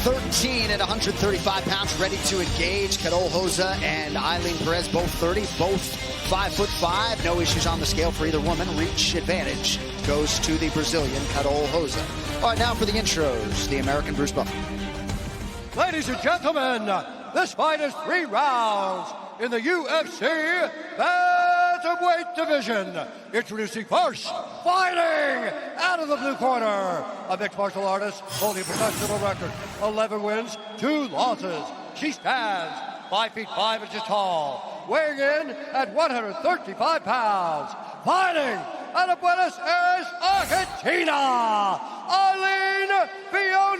13 at 135 pounds, ready to engage. Karol Rosa and Ailin Perez, both 30, both 5'5". No issues on the scale for either woman. Reach advantage goes to the Brazilian Karol Rosa. All right, now for the intros, the American Bruce Buffer. Ladies and gentlemen, this fight is 3 rounds in the UFC bantamweight division. Introducing first, fighting out of the blue corner, a mixed martial artist holding a professional record, 11 wins, 2 losses. She stands 5 feet 5 inches tall, weighing in at 135 pounds, fighting out of Buenos Aires, Argentina, Ailin Perez.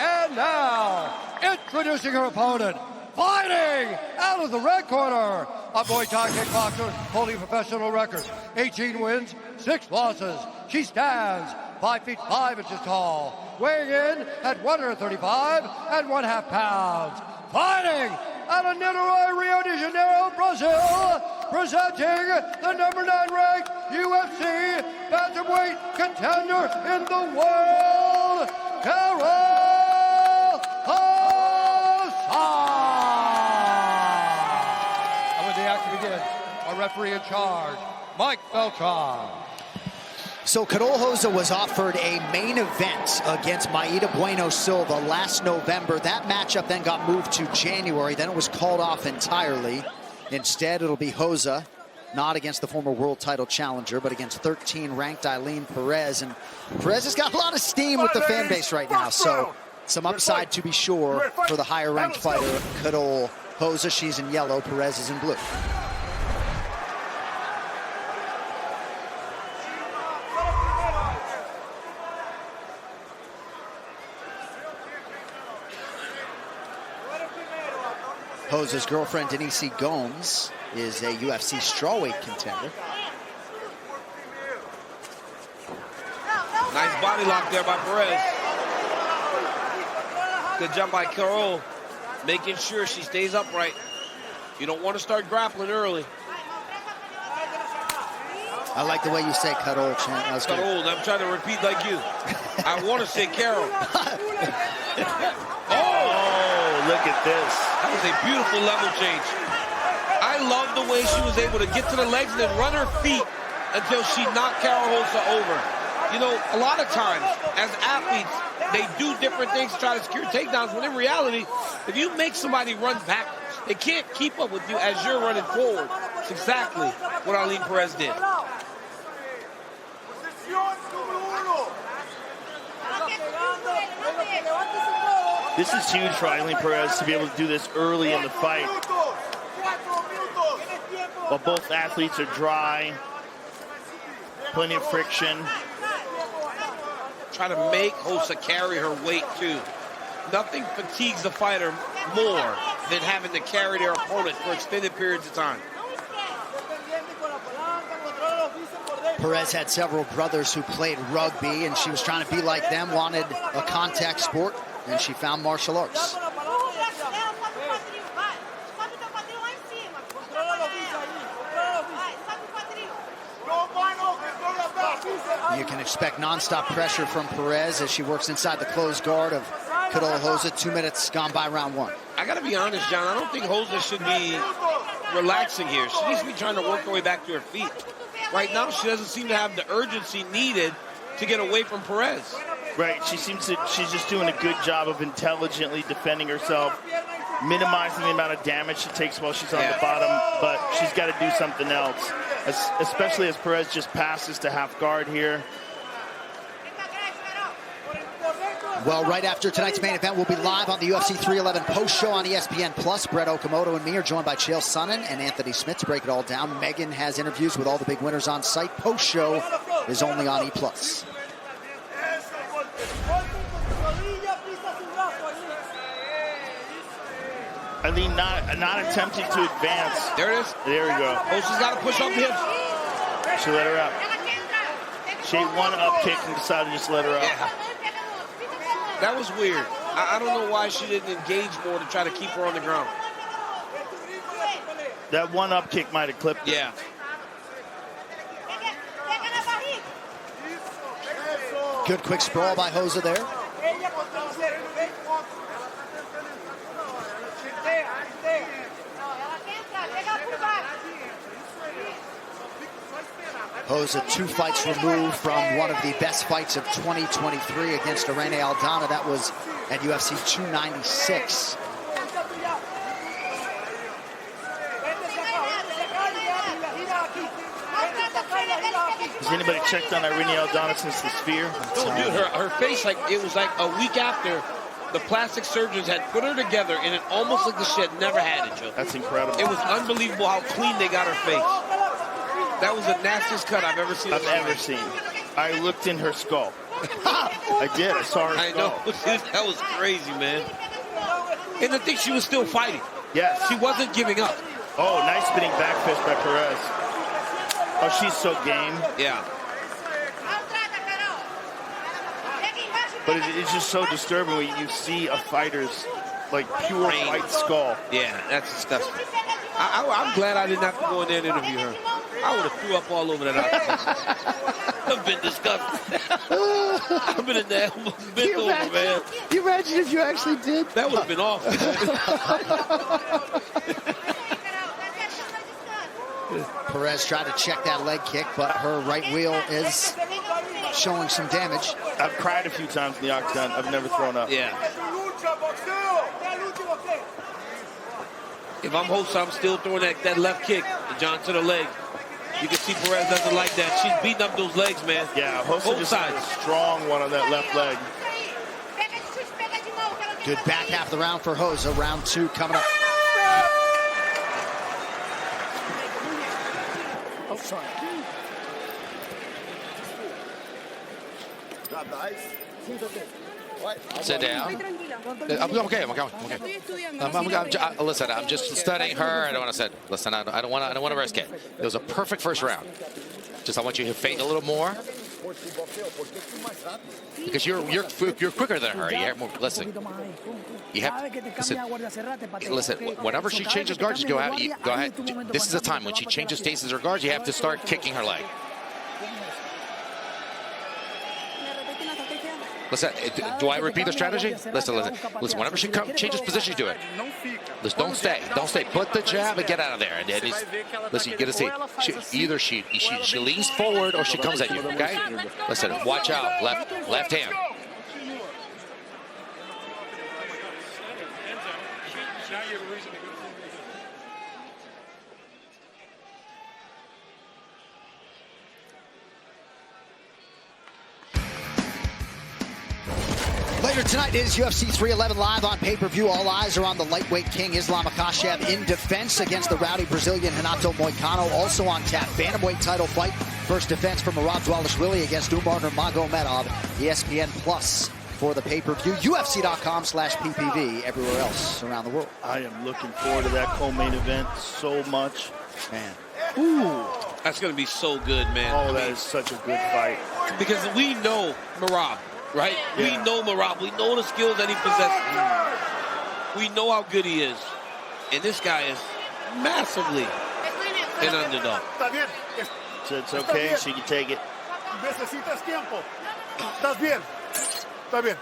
And now, introducing her opponent, fighting out of the red corner, a Muay Thai kickboxer holding a professional record, 18 wins, 6 losses. She stands 5 feet 5 inches tall, weighing in at 135 and 1/2 pounds, fighting out of Niterói, Rio de Janeiro, Brazil, presenting the number 9 ranked UFC bantamweight contender in the world, Karol Rosa. And when the action begins, our referee in charge, Mike Beltran. So Karol Rosa was offered a main event against Maida Bueno Silva last November. That matchup then got moved to January. Then it was called off entirely. Instead, it'll be Rosa, not against the former world title challenger, but against 13-ranked Ailin Perez. And Perez has got a lot of steam with the fan base right now. So some upside to be sure for the higher-ranked fighter, Karol Rosa. She's in yellow, Perez is in blue. Rosa's girlfriend, Denise Gomes, is a UFC strawweight contender. Nice body lock there by Perez. Good job by Karol, making sure she stays upright. You don't want to start grappling early. I like the way you say Karol, Chan. Karol, I'm trying to repeat like you. I want to say Karol. Look at this. That was a beautiful level change. I love the way she was able to get to the legs and then run her feet until she knocked Karol Rosa over. You know, a lot of times, as athletes, they do different things to try to secure takedowns, when in reality, if you make somebody run backwards, they can't keep up with you as you're running forward. It's exactly what Ailin Perez did. This is huge for Ailin Perez to be able to do this early in the fight. While both athletes are dry, plenty of friction. Try to make Rosa carry her weight too. Nothing fatigues the fighter more than having to carry their opponent for extended periods of time. Perez had several brothers who played rugby, and she was trying to be like them, wanted a contact sport, and she found martial arts. You can expect nonstop pressure from Perez as she works inside the closed guard of Karol Rosa. 2 minutes gone by round 1. I got to be honest, John, I don't think Rosa should be relaxing here. She needs to be trying to work her way back to her feet. Right now, she doesn't seem to have the urgency needed to get away from Perez. Right, she's just doing a good job of intelligently defending herself, minimizing the amount of damage she takes while she's on the bottom, but she's got to do something else, especially as Perez just passes to half guard here. Well, right after tonight's main event, we'll be live on the UFC 311 post-show on ESPN+. Brett Okamoto and me are joined by Chael Sonnen and Anthony Smith to break it all down. Megan has interviews with all the big winners on site. Post-show is only on E+. Ailin not attempting to advance. There it is. There we go. Rosa's got to push up hips. She let her up. She had one up kick and decided to just let her up. Yeah. That was weird. I don't know why she didn't engage more to try to keep her on the ground. That one up kick might have clipped her. Yeah. Good quick sprawl by Rosa there. Rosa 2 fights removed from one of the best fights of 2023 against Irene Aldana. That was at UFC 296. Has anybody checked on Irene Aldana since the Sphere? No, dude, her face, like, it was like a week after the plastic surgeons had put her together, and it almost like the shit never had it, Joe. That's incredible. It was unbelievable how clean they got her face. That was the nastiest cut I've ever seen. I looked in her skull. I did. I saw her skull. I know. That was crazy, man. And I think she was still fighting. Yes. She wasn't giving up. Oh, nice spinning back fist by Perez. Oh, she's so game. Yeah. But it's just so disturbing when you see a fighter's, like, pure white skull. Yeah, that's disgusting. I'm glad I didn't have to go in there and interview her. I would have threw up all over that octagon. I've been disgusted. I've been in there, almost bent over, man. Can you imagine if you actually did? That would have been awful. Perez tried to check that leg kick, but her right wheel is showing some damage. I've cried a few times in the octagon. I've never thrown up. Yeah. If I'm Rosa, I'm still throwing that left kick, John, to the leg. You can see Perez doesn't like that. She's beating up those legs, man. Yeah, Rosa just had a strong one on that left leg. Good back half of the round for Rosa. Round 2 coming up. Oh, sorry. Sit down. I'm okay. Listen, I'm just studying her. I don't want to say. Listen, I don't want to risk it. It was a perfect first round. Just I want you to feint a little more because you're quicker than her. You have more. Listen, you have. Listen. Whenever she changes guards, go ahead. This is the time when she changes staces or guards. You have to start kicking her leg. Listen, do I repeat the strategy? Listen. Whenever she changes position, do it. Listen, don't stay. Put the jab and get out of there. And listen, you get to see. Either she leans forward or she comes at you. Okay? Listen, watch out. Left hand. Later tonight is UFC 311 live on pay-per-view. All eyes are on the lightweight king Islam Makhachev in defense against the rowdy Brazilian Renato Moicano. Also on tap, bantamweight title fight. First defense from Merab Dvalishvili against Umar Nurmagomedov. ESPN Plus for the pay-per-view. UFC.com/PPV everywhere else around the world. I am looking forward to that co-main event so much. Man. Ooh. That's going to be so good, man. Oh, that is such a good fight. Because we know Merab. Right? Yeah. We know Merab. We know the skills that he possesses. We know how good he is. And this guy is massively an underdog. So it's okay. She can take it. Necesitas tiempo. Estás bien. Está bien.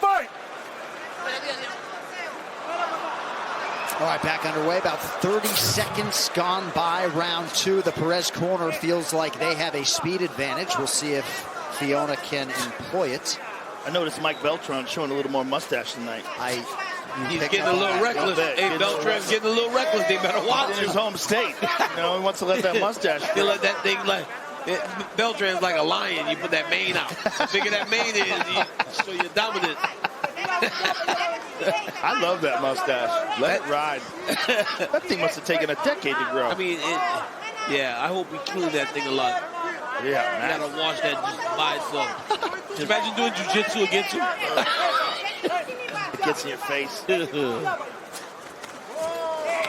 Fight! All right, back underway. About 30 seconds gone by round 2. The Perez corner feels like they have a speed advantage. We'll see if Fiona can employ it. I noticed Mike Beltran showing a little more mustache tonight. He's getting a little reckless. Hey, Beltran's getting a little reckless. They better watch in his home state. You know, he wants to let that mustache They let that thing like Beltran's like a lion. You put that mane out. The bigger that mane is, you show you're dominant. I love that mustache. Let it ride. That thing must have taken a decade to grow. I mean, yeah, I hope we clean that thing a lot. Yeah, man. You gotta wash that just by itself. Just imagine doing jiu-jitsu against him. It gets in your face.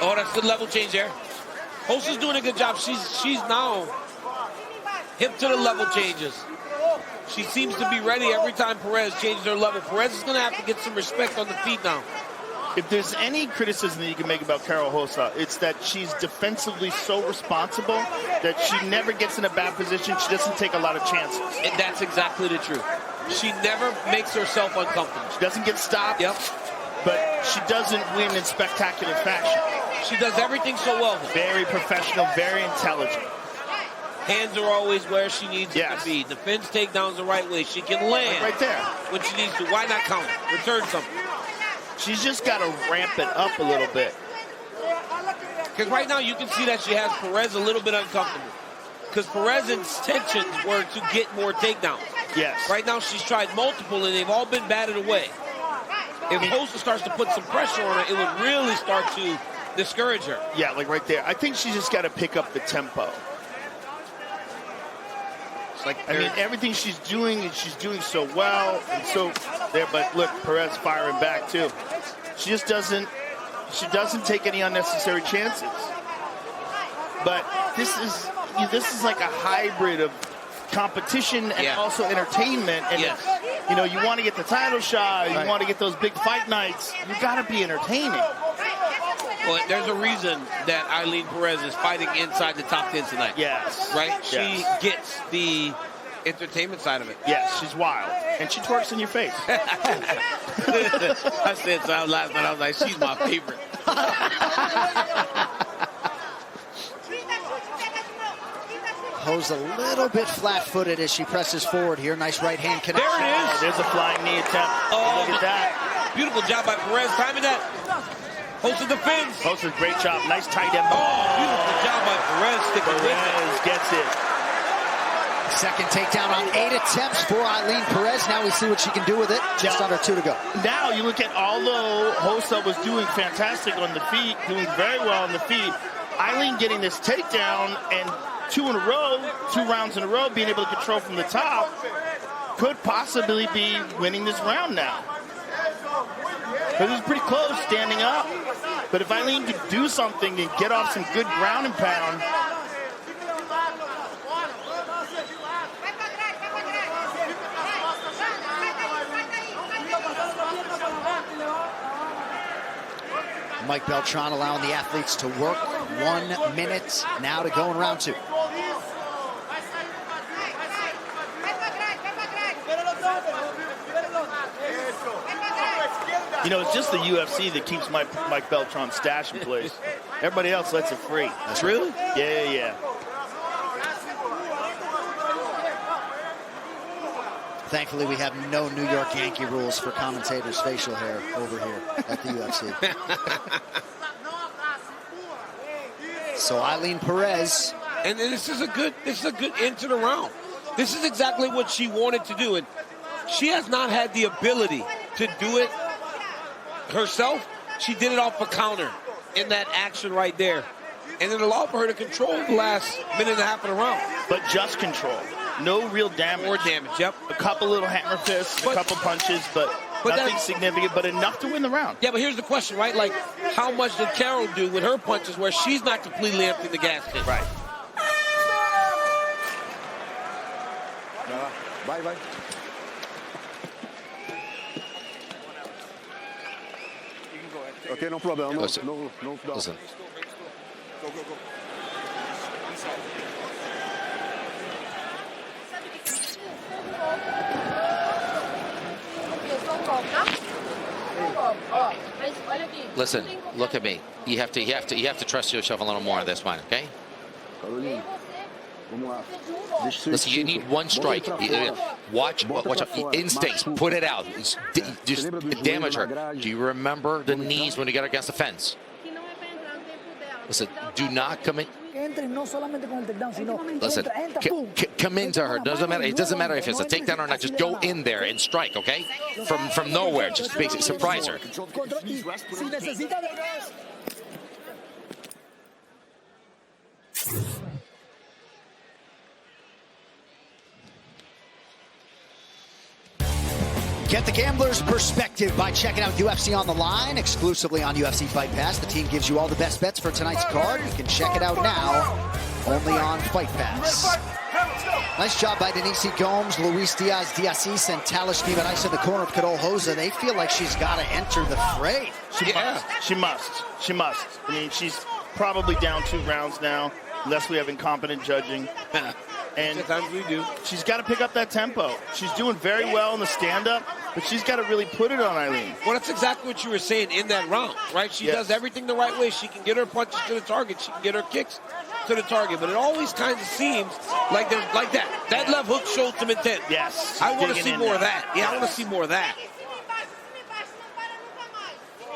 Oh, that's the level change there. Rosa's doing a good job. She's now hip to the level changes. She seems to be ready every time Perez changes her level. Perez is gonna have to get some respect on the feet now. If there's any criticism that you can make about Karol Rosa, it's that she's defensively so responsible that she never gets in a bad position. She doesn't take a lot of chances. And that's exactly the truth. She never makes herself uncomfortable. She doesn't get stopped, Yep. but she doesn't win in spectacular fashion. She does everything so well. Very professional, very intelligent. Hands are always where she needs them to be. Defense takedowns the right way. She can land right there when she needs to. Why not count? Return something. She's just got to ramp it up a little bit. Because right now you can see that she has Perez a little bit uncomfortable. Because Perez's intentions were to get more takedowns. Yes. Right now she's tried multiple and they've all been batted away. If Rosa starts to put some pressure on her, it would really start to discourage her. Yeah, like right there. I think she's just got to pick up the tempo. It's like, I mean, everything she's doing so well and so there. But look, Perez firing back too. She just doesn't take any unnecessary chances. But this is like a hybrid of competition and also entertainment. And yes. you know, you want to get the title shot, you want to get those big fight nights. You got to be entertaining. Well, there's a reason that Ailin Perez is fighting inside the top 10 tonight. Yes. Right? Yes. She gets the entertainment side of it. Yes, she's wild. And she twerks in your face. I said so last night. I was like, she's my favorite. Rosa a little bit flat-footed as she presses forward here. Nice right hand connection. There it is. There's a flying knee attempt. Oh, look at that. Beautiful job by Perez. Timing that. Rosa defends. Rosa's great job. Nice tight end. Oh, beautiful job by Perez. Sticking with it. Perez gets it. Second takedown on 8 attempts for Ailin Perez. Now we see what she can do with it. Just under 2 to go. Now you look at, although Rosa was doing fantastic on the feet, doing very well on the feet, Ailin getting this takedown and 2 rounds in a row, being able to control from the top, could possibly be winning this round now. It was pretty close standing up. But if Ailin could do something and get off some good ground and pound, Mike Beltran allowing the athletes to work. 1 minute now to go in round 2. you know, it's just the UFC that keeps Mike Beltran's stash in place. Everybody else lets it free. That's really? Yeah. Thankfully, we have no New York Yankee rules for commentators' facial hair over here at the UFC. So Ailin Perez. And this is a good end to the round. This is exactly what she wanted to do. And she has not had the ability to do it herself. She did it off a counter in that action right there. And it allowed for her to control the last minute and a half of the round. But just control. No real damage. More damage, yep. A couple little hammer fists, a couple punches, but nothing significant, but enough to win the round. Yeah, but here's the question, right? Like, how much did Karol do with her punches where she's not completely emptying the gas tank? Right. Vai. Okay, no problem. Listen. No. Listen. Go. Listen, look at me. You have to trust yourself a little more on this one, okay? Listen, you need one strike. Watch instincts. Put it out. Just damage her. Do you remember the knees when you got against the fence? Listen, do not come in. Listen, come into her. It doesn't matter if it's a takedown or not. Just go in there and strike, okay? From nowhere, just basically surprise her. Get the gambler's perspective by checking out UFC on the Line exclusively on UFC Fight Pass. The team gives you all the best bets for tonight's card. You can check it out now only on Fight Pass. Nice job by Denise Gomes, Luis Diaz-Diaz, and Talish Nivarais in the corner of Karol Rosa. They feel like she's got to enter the fray. She must. I mean, she's probably down 2 rounds now, unless we have incompetent judging. And sometimes we do. She's got to pick up that tempo. She's doing very well in the stand-up, but she's got to really put it on Ailin. Well, that's exactly what you were saying in that round, right? She does everything the right way. She can get her punches to the target. She can get her kicks to the target. But it always kind of seems like there's like that. That left hook showed some intent. Yes. I want to see more of that. Yeah, I want to see more of that.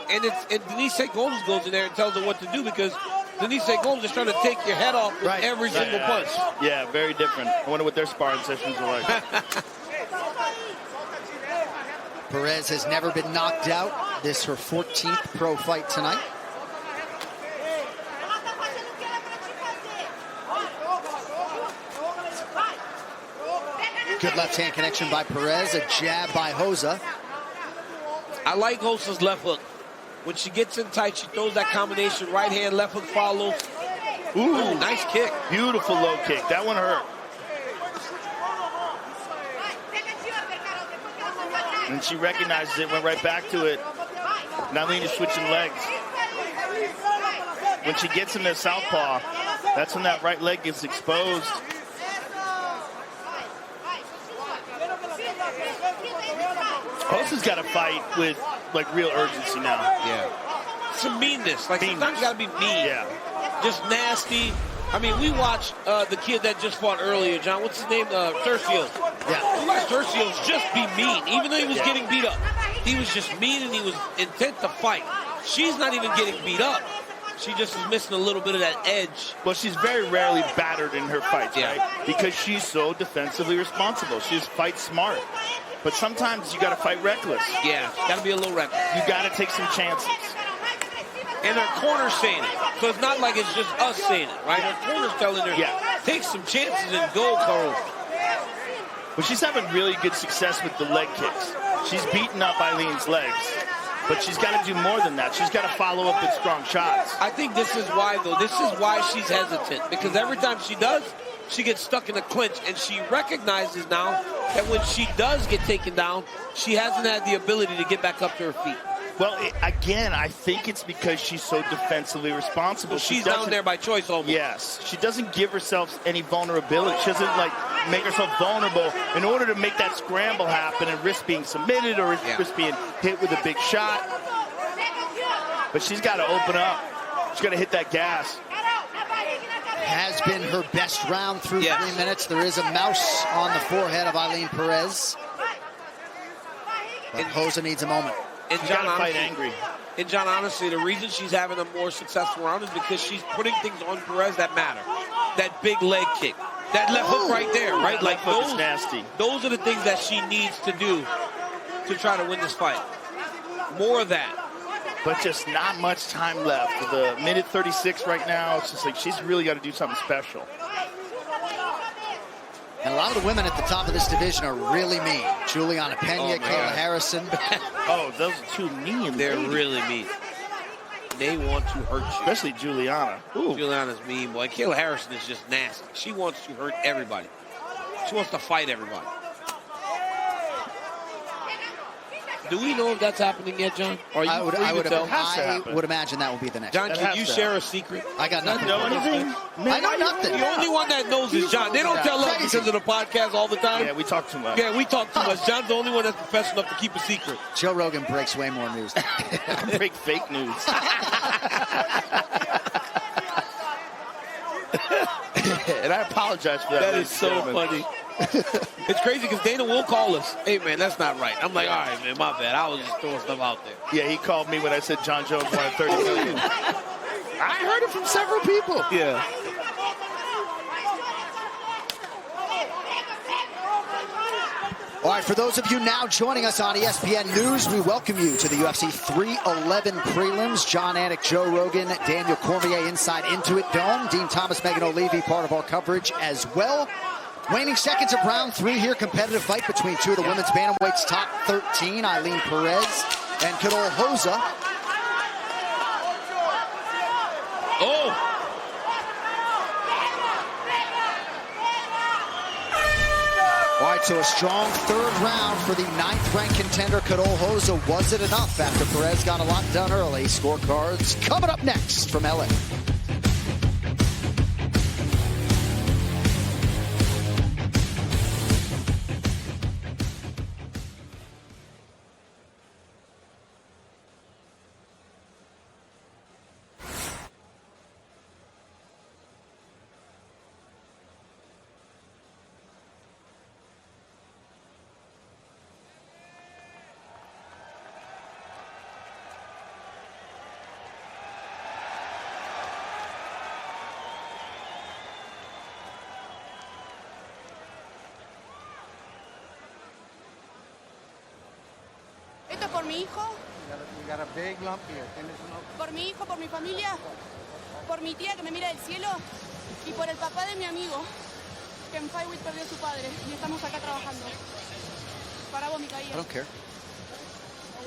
And Denise Gomes goes in there and tells her what to do, because Denise Gomes is trying to take your head off with every single punch. Yeah, very different. I wonder what their sparring sessions are like. Perez has never been knocked out. This her 14th pro fight tonight. Good left-hand connection by Perez. A jab by Rosa. I like Rosa's left hook. When she gets in tight, she throws that combination. Right hand, left hook follows. Ooh, nice kick. Beautiful low kick. That one hurt. And she recognizes it, went right back to it. Now Ailin is switching legs. When she gets into southpaw, that's when that right leg gets exposed. Rosa's got to fight with like real urgency now. Yeah. Some meanness. Like sometimes you got to be mean. Yeah. Just nasty. I mean, we watched the kid that just fought earlier, John. What's his name? Tercios. Yeah. We watched Tercios just be mean. Even though he was getting beat up, he was just mean and he was intent to fight. She's not even getting beat up. She just is missing a little bit of that edge. Well, she's very rarely battered in her fights, right? Because she's so defensively responsible. She just fights smart. But sometimes you got to fight reckless. Yeah, got to be a little reckless. You got to take some chances. And her corner's saying it. So it's not like it's just us saying it, right? Her corner's telling her, take some chances and go, Karol. But she's having really good success with the leg kicks. She's beating up Ailin's legs. But she's got to do more than that. She's got to follow up with strong shots. I think this is why, though. This is why she's hesitant. Because every time she does, she gets stuck in a clinch. And she recognizes now that when she does get taken down, she hasn't had the ability to get back up to her feet. Well, again, I think it's because she's so defensively responsible. Well, she's down there by choice almost. Yes. She doesn't give herself any vulnerability. She doesn't, like, make herself vulnerable in order to make that scramble happen and risk being submitted or risk being hit with a big shot. But she's got to open up. She's got to hit that gas. Has been her best round through 3 minutes. There is a mouse on the forehead of Ailin Perez. But Rosa needs a moment. And John, honestly, the reason she's having a more successful round is because she's putting things on Perez that matter. That big leg kick. That left hook right there, right? Like those, nasty. Those are the things that she needs to do to try to win this fight. More of that. But just not much time left. With a minute 36 right now, it's just like she's really got to do something special. And a lot of the women at the top of this division are really mean. Juliana Pena, Kayla Harrison. Those are too mean. They're really mean. They want to hurt you. Especially Juliana. Ooh. Juliana's mean, boy. Kayla Harrison is just nasty. She wants to hurt everybody. She wants to fight everybody. Do we know if that's happening yet, John? Or I would imagine that will be the next. John, can you share a secret? I got nothing. Know anything? I know nothing. The only one that knows is John. They don't tell us because of the podcast all the time. Yeah, we talk too much. Yeah, we talk too much. John's the only one that's professional enough to keep a secret. Joe Rogan breaks way more news. I break fake news. And I apologize for that. That is so funny. It's crazy because Dana will call us. Hey, man, that's not right. I'm like, all right, man, my bad. I was just throwing stuff out there. Yeah, he called me when I said John Jones wanted $30 million. I heard it from several people. Yeah. All right, for those of you now joining us on ESPN News, we welcome you to the UFC 311 prelims. John Anik, Joe Rogan, Daniel Cormier inside Intuit Dome. Dean Thomas, Megan O'Leary, part of our coverage as well. Waning seconds of round 3 here. Competitive fight between two of the women's bantamweights top 13, Ailin Perez and Karol Rosa. right, so a strong third round for the 9th-ranked contender, Karol Rosa. Was it enough after Perez got a lot done early? Scorecards coming up next from LA. Esto es por mi hijo, You got a big lump here. Tienes un lump. por mi hijo, por mi familia, por mi tía que me mira del cielo y por el papá de mi amigo que en Fight Week perdió a su padre y estamos acá trabajando. Para vos, Micaía. I don't care.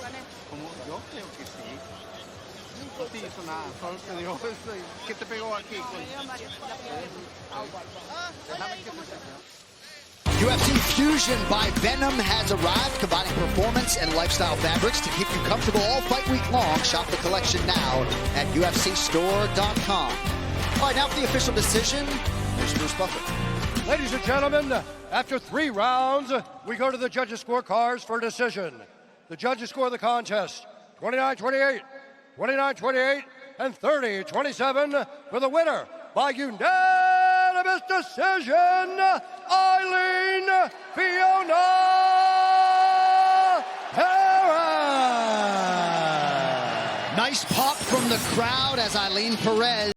Gané. Como yo creo que sí. No te hizo nada, solo te dio esto. ¿Qué te pegó aquí? Me dieron varios. La primera vez. Hola, ¿y cómo estás? UFC Fusion by Venom has arrived, combining performance and lifestyle fabrics to keep you comfortable all fight week long. Shop the collection now at ufcstore.com. All right, now for the official decision, here's Bruce Buffer. Ladies and gentlemen, after 3 rounds, we go to the judges' scorecards for a decision. The judges score the contest 29-28, 29-28, and 30-27 for the winner by unanimous decision, Ailin Perez. Nice pop from the crowd as Ailin Perez